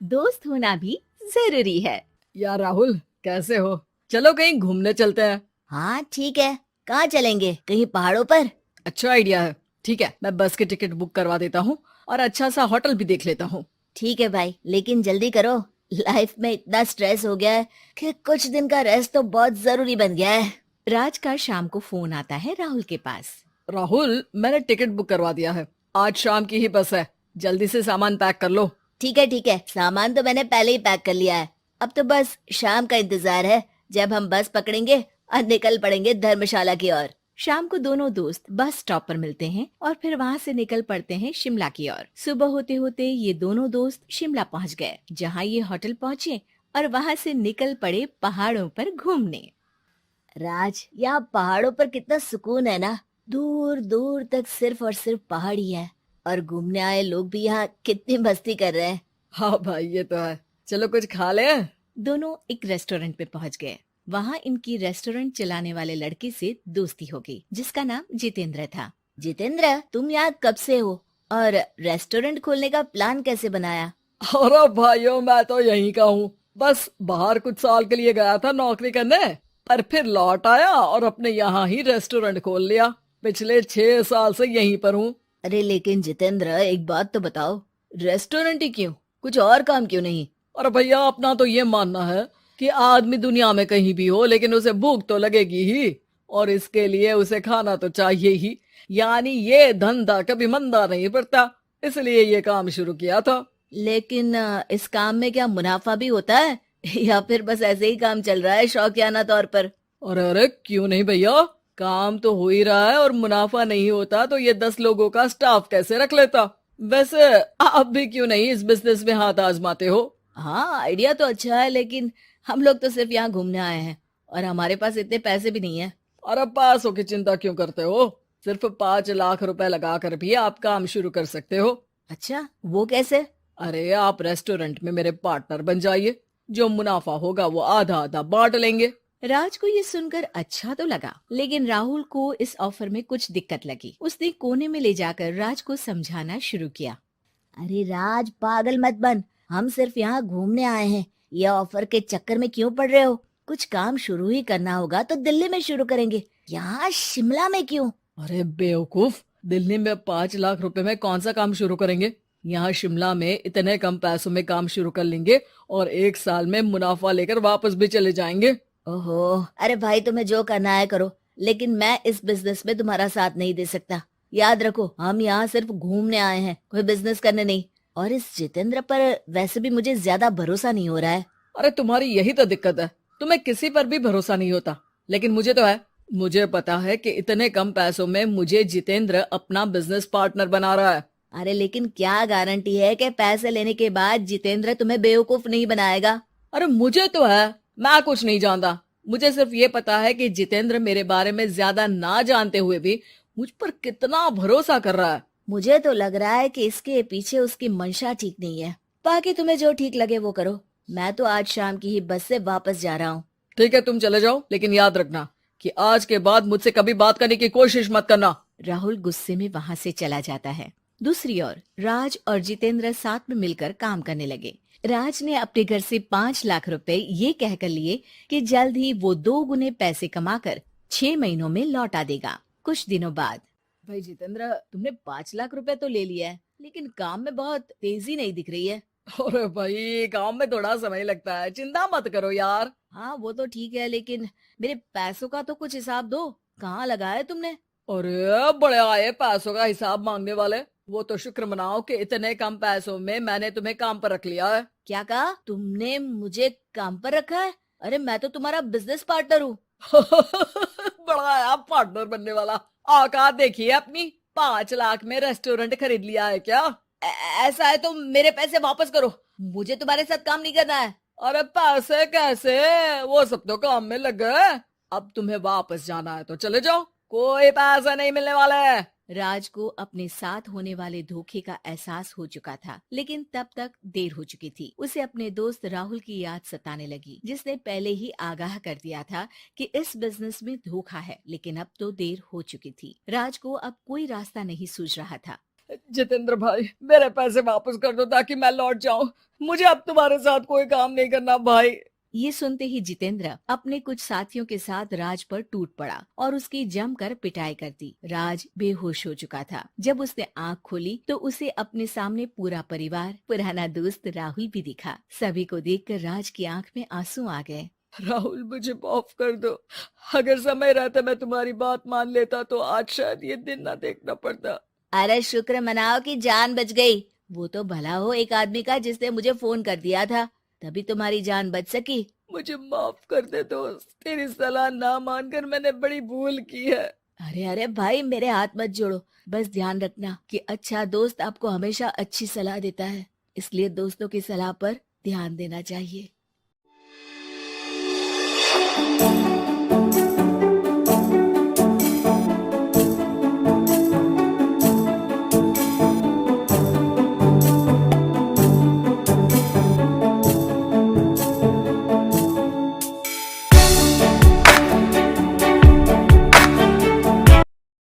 दोस्त होना भी जरूरी है। यार राहुल, कैसे हो? चलो कहीं घूमने चलते हैं। हाँ ठीक है। कहाँ चलेंगे? कहीं पहाड़ों पर? अच्छा आइडिया है। ठीक है, मैं बस की टिकट बुक करवा देता हूँ और अच्छा सा होटल भी देख लेता हूँ। ठीक है भाई, लेकिन जल्दी करो। लाइफ में इतना स्ट्रेस हो गया है कि कुछ दिन का रेस्ट तो बहुत जरूरी बन गया है। राज का शाम को फोन आता है राहुल के पास। राहुल, मैंने टिकट बुक करवा दिया है। आज शाम की ही बस है। जल्दी से सामान पैक कर लो। ठीक है ठीक है, सामान तो मैंने पहले ही पैक कर लिया है। अब तो बस शाम का इंतजार है, जब हम बस पकड़ेंगे और निकल पड़ेंगे धर्मशाला की ओर। शाम को दोनों दोस्त बस स्टॉप पर मिलते हैं और फिर वहाँ से निकल पड़ते हैं शिमला की ओर। सुबह होते होते ये दोनों दोस्त शिमला पहुँच गए, जहाँ ये होटल पहुँचे और वहाँ से निकल पड़े पहाड़ों पर घूमने। राज, यहाँ पहाड़ों पर कितना सुकून है ना। दूर दूर तक सिर्फ और सिर्फ पहाड़ ही है, और घूमने आए लोग भी यहाँ कितनी मस्ती कर रहे हैं। हाँ भाई, ये तो है। चलो कुछ खा ले। दोनों एक रेस्टोरेंट पे पहुँच गए। वहाँ इनकी रेस्टोरेंट चलाने वाले लड़के से दोस्ती हो गई, जिसका नाम जितेंद्र था। जितेंद्र, तुम यहाँ कब से हो और रेस्टोरेंट खोलने का प्लान कैसे बनाया? अरे भाइयों, मैं तो यहीं का हूँ। बस बाहर कुछ साल के लिए गया था नौकरी करने, पर फिर लौट आया और अपने यहाँ ही रेस्टोरेंट खोल लिया। पिछले 6 साल से यहीं पर हूँ। अरे लेकिन जितेंद्र, एक बात तो बताओ, रेस्टोरेंट ही क्यों? कुछ और काम क्यों नहीं? और भैया, अपना तो ये मानना है कि आदमी दुनिया में कहीं भी हो, लेकिन उसे भूख तो लगेगी ही, और इसके लिए उसे खाना तो चाहिए ही। यानी ये धंधा कभी मंदा नहीं पड़ता, इसलिए ये काम शुरू किया था। लेकिन इस काम में क्या मुनाफा भी होता है या फिर बस ऐसे ही काम चल रहा है शौकियाना तौर पर? अरे अरे, क्यों नहीं भैया, काम तो हो ही रहा है, और मुनाफा नहीं होता तो ये 10 लोगों का स्टाफ कैसे रख लेता। वैसे आप भी क्यों नहीं इस बिजनेस में हाथ आजमाते हो? हाँ, आइडिया तो अच्छा है, लेकिन हम लोग तो सिर्फ यहाँ घूमने आए हैं और हमारे पास इतने पैसे भी नहीं है। और अब पैसों की चिंता क्यों करते हो? सिर्फ 5 लाख रुपए लगा कर भी आप काम शुरू कर सकते हो। अच्छा, वो कैसे? अरे, आप रेस्टोरेंट में मेरे पार्टनर बन जाइए। जो मुनाफा होगा वो आधा आधा बांट लेंगे। राज को ये सुनकर अच्छा तो लगा, लेकिन राहुल को इस ऑफर में कुछ दिक्कत लगी। उसने कोने में ले जाकर राज को समझाना शुरू किया। अरे राज, पागल मत बन। हम सिर्फ यहाँ घूमने आए हैं, ये ऑफर के चक्कर में क्यों पड़ रहे हो? कुछ काम शुरू ही करना होगा तो दिल्ली में शुरू करेंगे, यहाँ शिमला में क्यों? अरे बेवकूफ, दिल्ली में 5 लाख रुपए में कौन सा काम शुरू करेंगे? यहाँ शिमला में इतने कम पैसों में काम शुरू कर लेंगे और 1 साल में मुनाफा लेकर वापस भी चले जाएंगे। ओहो, अरे भाई, तुम्हें जो करना है करो, लेकिन मैं इस बिजनेस में तुम्हारा साथ नहीं दे सकता। याद रखो, हम यहाँ सिर्फ घूमने आए हैं, कोई बिजनेस करने नहीं। और इस जितेंद्र पर वैसे भी मुझे ज्यादा भरोसा नहीं हो रहा है। अरे तुम्हारी यही तो दिक्कत है, तुम्हें किसी पर भी भरोसा नहीं होता, लेकिन मुझे तो है। मुझे पता है कि इतने कम पैसों में मुझे जितेंद्र अपना बिजनेस पार्टनर बना रहा है। अरे लेकिन क्या गारंटी है कि पैसे लेने के बाद जितेंद्र तुम्हें बेवकूफ नहीं बनाएगा? अरे मुझे तो है, मैं कुछ नहीं जानता। मुझे सिर्फ ये पता है कि जितेंद्र मेरे बारे में ज्यादा ना जानते हुए भी मुझ पर कितना भरोसा कर रहा है। मुझे तो लग रहा है कि इसके पीछे उसकी मंशा ठीक नहीं है। बाकी तुम्हें जो ठीक लगे वो करो। मैं तो आज शाम की ही बस से वापस जा रहा हूँ। ठीक है, तुम चले जाओ, लेकिन याद रखना कि आज के बाद मुझसे कभी बात करने की कोशिश मत करना। राहुल गुस्से में वहाँ से चला जाता है। दूसरी ओर राज और जितेंद्र साथ में मिलकर काम करने लगे। राज ने अपने घर से 5 लाख रुपए ये कहकर लिए कि जल्द ही वो 2 गुने पैसे कमाकर 6 महीनों में लौटा देगा। कुछ दिनों बाद, भाई जितेंद्र, तुमने 5 लाख रुपए तो ले लिया है, लेकिन काम में बहुत तेजी नहीं दिख रही है। अरे भाई, काम में थोड़ा समय लगता है, चिंता मत करो यार। हाँ वो तो ठीक है, लेकिन मेरे पैसों का तो कुछ हिसाब दो। कहाँ लगा है तुमने? अरे बड़े आए पैसों का हिसाब मांगने वाले। वो तो शुक्र मनाओ कि इतने कम पैसों में मैंने तुम्हें काम पर रख लिया है। क्या कहा? तुमने मुझे काम पर रखा है? अरे मैं तो तुम्हारा बिजनेस पार्टनर हूँ। बड़ा आया पार्टनर बनने वाला। औकात देखिए अपनी, 5 लाख में रेस्टोरेंट खरीद लिया है क्या? ऐसा है तो मेरे पैसे वापस करो, मुझे तुम्हारे साथ काम नहीं करना है। अरे पैसे कैसे, वो सब तो काम में लग गए। अब तुम्हें वापस जाना है तो चले जाओ, कोई पैसा नहीं मिलने वाला है। राज को अपने साथ होने वाले धोखे का एहसास हो चुका था, लेकिन तब तक देर हो चुकी थी। उसे अपने दोस्त राहुल की याद सताने लगी, जिसने पहले ही आगाह कर दिया था कि इस बिजनेस में धोखा है, लेकिन अब तो देर हो चुकी थी। राज को अब कोई रास्ता नहीं सूझ रहा था। जितेंद्र भाई, मेरे पैसे वापस कर दो ताकि मैं लौट जाऊं। मुझे अब तुम्हारे साथ कोई काम नहीं करना भाई। ये सुनते ही जितेंद्र अपने कुछ साथियों के साथ राज पर टूट पड़ा और उसकी जमकर पिटाई कर दी। राज बेहोश हो चुका था। जब उसने आंख खोली तो उसे अपने सामने पूरा परिवार, पुराना दोस्त राहुल भी दिखा। सभी को देखकर राज की आंख में आंसू आ गए। राहुल, मुझे माफ कर दो। अगर समय रहता मैं तुम्हारी बात मान लेता तो आज शायद ये दिन ना देखना पड़ता। अरे शुक्र मनाओ कि जान बच गई। वो तो भला हो एक आदमी का जिसने मुझे फोन कर दिया था, तभी तुम्हारी जान बच सकी। मुझे माफ कर दे दोस्त, तेरी सलाह ना मानकर मैंने बड़ी भूल की है। अरे अरे भाई, मेरे हाथ मत जोड़ो। बस ध्यान रखना कि अच्छा दोस्त आपको हमेशा अच्छी सलाह देता है, इसलिए दोस्तों की सलाह पर ध्यान देना चाहिए।